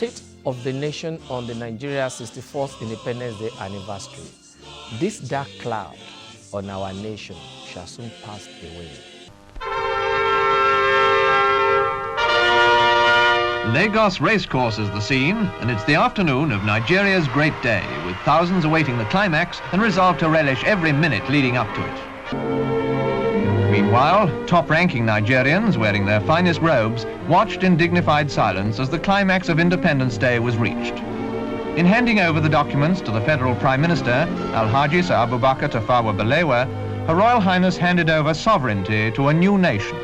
State of the Nation on the Nigeria 64th Independence Day anniversary. This dark cloud on our nation shall soon pass away. Lagos Racecourse is the scene, and it's the afternoon of Nigeria's great day, with thousands awaiting the climax and resolved to relish every minute leading up to it. Meanwhile, top-ranking Nigerians, wearing their finest robes, watched in dignified silence as the climax of Independence Day was reached. In handing over the documents to the Federal Prime Minister, Alhaji Sir Abubakar Tafawa Balewa, Her Royal Highness handed over sovereignty to a new nation.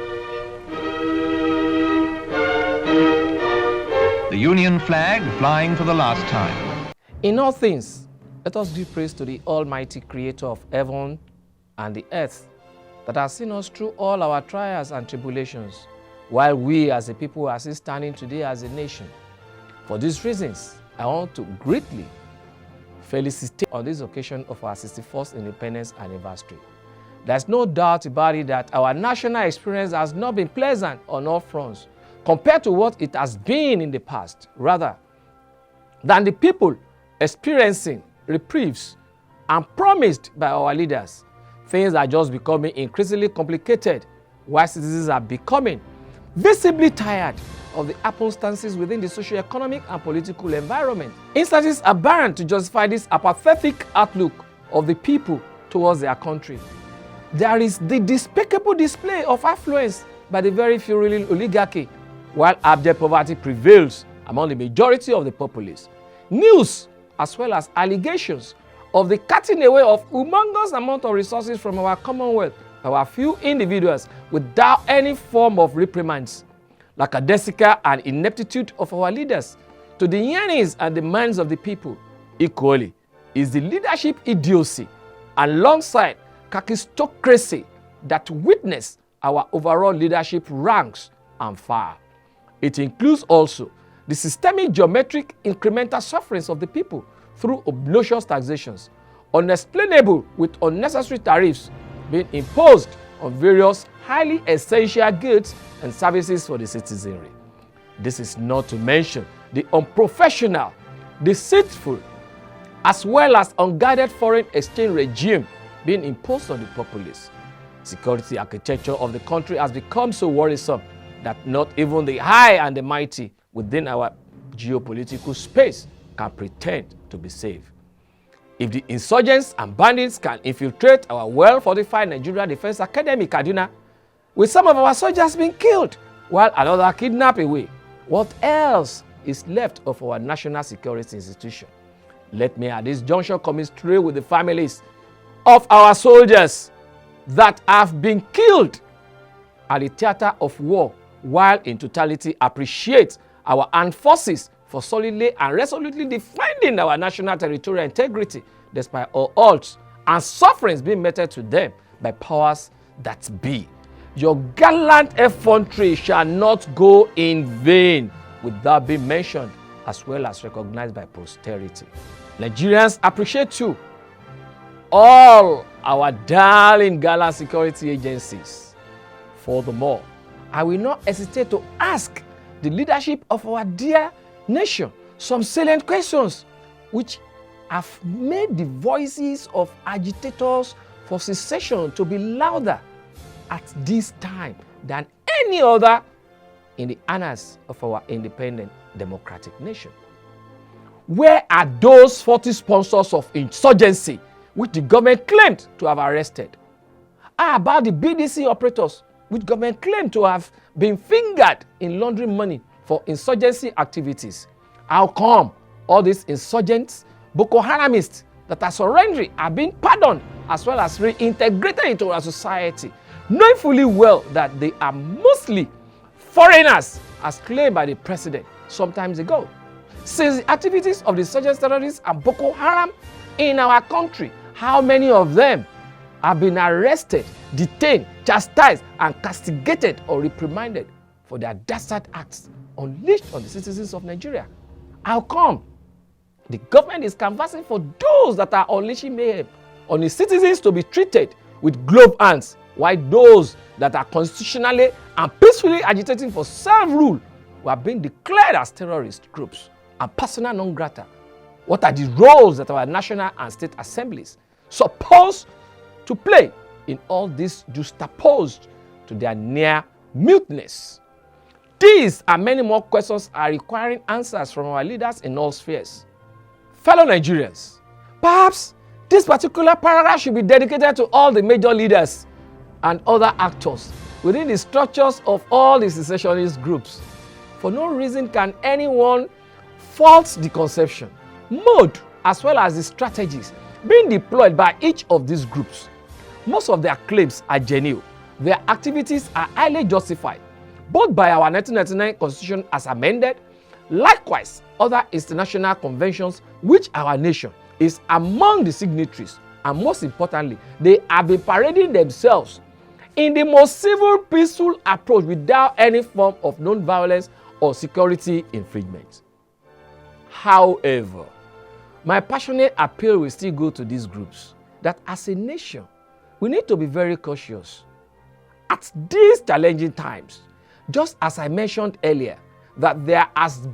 The Union flag flying for the last time. In all things, let us give praise to the Almighty Creator of heaven and the earth that has seen us through all our trials and tribulations, while we as a people are still standing today as a nation. For these reasons, I want to greatly felicitate on this occasion of our 64th Independence anniversary. There's no doubt about it that our national experience has not been pleasant on all fronts compared to what it has been in the past, rather than the people experiencing reprieves and promised by our leaders. Things are just becoming increasingly complicated, while citizens are becoming visibly tired of the circumstances within the socio-economic and political environment. Instances are barren to justify this apathetic outlook of the people towards their country. There is the despicable display of affluence by the very few ruling oligarchy, while abject poverty prevails among the majority of the populace. News, as well as allegations of the cutting away of humongous amount of resources from our commonwealth, our few individuals without any form of reprimands, lackadaisical and ineptitude of our leaders to the yearnings and demands of the people, equally is the leadership idiocy alongside kakistocracy that witness our overall leadership ranks and file. It includes also the systemic geometric incremental sufferings of the people through obnoxious taxations, unexplainable with unnecessary tariffs being imposed on various highly essential goods and services for the citizenry. This is not to mention the unprofessional, deceitful, as well as unguided foreign exchange regime being imposed on the populace. Security architecture of the country has become so worrisome that not even the high and the mighty within our geopolitical space can pretend to be safe. If the insurgents and bandits can infiltrate our well-fortified Nigeria Defense Academy, Kaduna, with some of our soldiers being killed, while another kidnapped away, what else is left of our national security institution? Let me at this juncture commiserate with the families of our soldiers that have been killed at the theater of war, while in totality appreciate our armed forces for solidly and resolutely defending our national territorial integrity despite all odds and sufferings being meted to them by powers that be. Your gallant effrontery shall not go in vain without being mentioned as well as recognized by posterity. Nigerians appreciate you, all our darling gallant security agencies. Furthermore, I will not hesitate to ask the leadership of our dear nation some salient questions which have made the voices of agitators for secession to be louder at this time than any other in the annals of our independent democratic nation. Where are those 40 sponsors of insurgency which the government claimed to have arrested? How about the BDC operators which government claimed to have been fingered in laundering money for insurgency activities? How come all these insurgents, Boko Haramists that are surrendering are being pardoned as well as reintegrated into our society, knowing fully well that they are mostly foreigners as claimed by the president some time ago? Since the activities of the insurgent terrorists and Boko Haram in our country, how many of them have been arrested, detained, chastised, and castigated or reprimanded for their dastard acts unleashed on the citizens of Nigeria? How come the government is canvassing for those that are unleashing mayhem on the citizens to be treated with gloved hands, while those that are constitutionally and peacefully agitating for self-rule were being declared as terrorist groups? and persona non grata? What are the roles that our national and state assemblies supposed to play in all this juxtaposed to their near muteness? These and many more questions are requiring answers from our leaders in all spheres. Fellow Nigerians, perhaps this particular paragraph should be dedicated to all the major leaders and other actors within the structures of all the secessionist groups. For no reason can anyone fault the conception, mode, as well as the strategies being deployed by each of these groups. Most of their claims are genuine. Their activities are highly justified, both by our 1999 Constitution as amended, likewise other international conventions which our nation is among the signatories, and most importantly, they have been parading themselves in the most civil, peaceful approach without any form of non-violence or security infringement. However, my passionate appeal will still go to these groups that as a nation, we need to be very cautious. At these challenging times, just as I mentioned earlier, that there has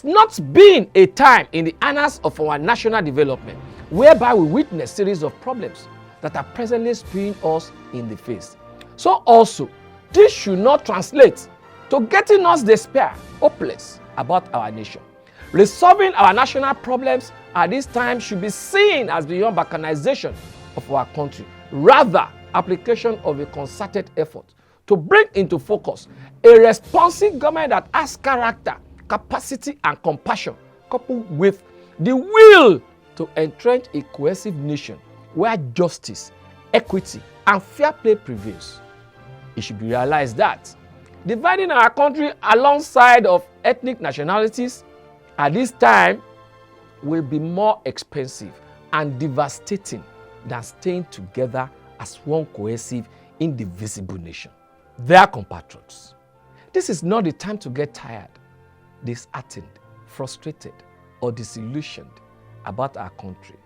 not been a time in the annals of our national development whereby we witness a series of problems that are presently staring us in the face. So also, this should not translate to getting us despair, hopeless about our nation. Resolving our national problems at this time should be seen as beyond balkanization of our country, rather application of a concerted effort to bring into focus a responsive government that has character, capacity, and compassion, coupled with the will to entrench a cohesive nation where justice, equity, and fair play prevails. It should be realized that dividing our country alongside of ethnic nationalities at this time will be more expensive and devastating than staying together as one cohesive, indivisible nation. Dear compatriots, this is not the time to get tired, disheartened, frustrated, or disillusioned about our country,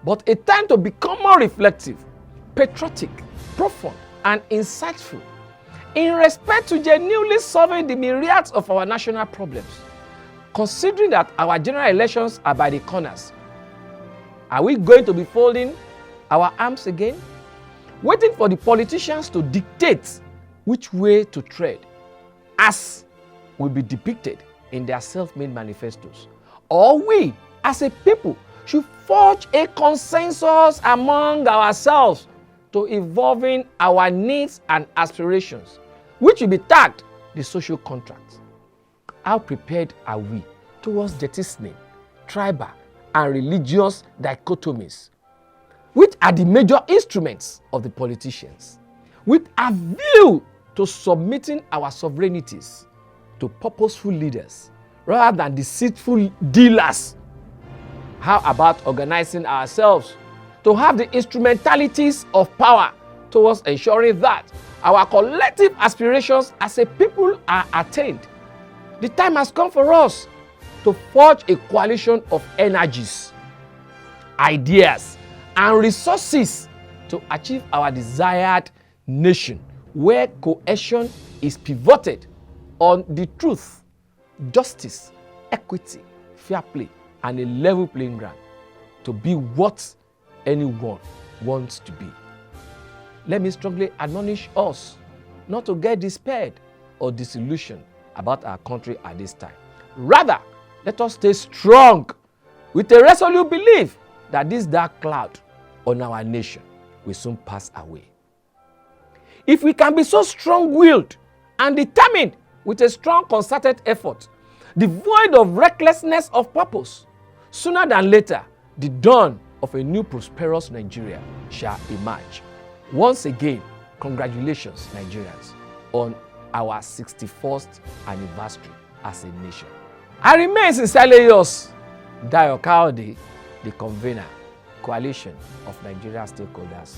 but a time to become more reflective, patriotic, profound, and insightful in respect to genuinely solving the myriads of our national problems. Considering that our general elections are by the corners, are we going to be folding our arms again, waiting for the politicians to dictate which way to tread, as will be depicted in their self-made manifestos? Or we, as a people, should forge a consensus among ourselves to evolving our needs and aspirations, which will be tagged the social contract? How prepared are we towards jettisoning tribal and religious dichotomies, which are the major instruments of the politicians, with a view to submitting our sovereignties to purposeful leaders rather than deceitful dealers? How about organizing ourselves to have the instrumentalities of power towards ensuring that our collective aspirations as a people are attained? The time has come for us to forge a coalition of energies, ideas, and resources to achieve our desired nation, where cohesion is pivoted on the truth, justice, equity, fair play, and a level playing ground, to be what anyone wants to be. Let me strongly admonish us not to get despaired or disillusioned about our country at this time. Rather, let us stay strong with a resolute belief that this dark cloud on our nation will soon pass away. If we can be so strong-willed and determined with a strong concerted effort, devoid of recklessness of purpose, sooner than later, the dawn of a new prosperous Nigeria shall emerge. Once again, congratulations, Nigerians, on our 61st anniversary as a nation. I remain sincerely yours, Dayo Kayode, the convener, Coalition of Nigeria Stakeholders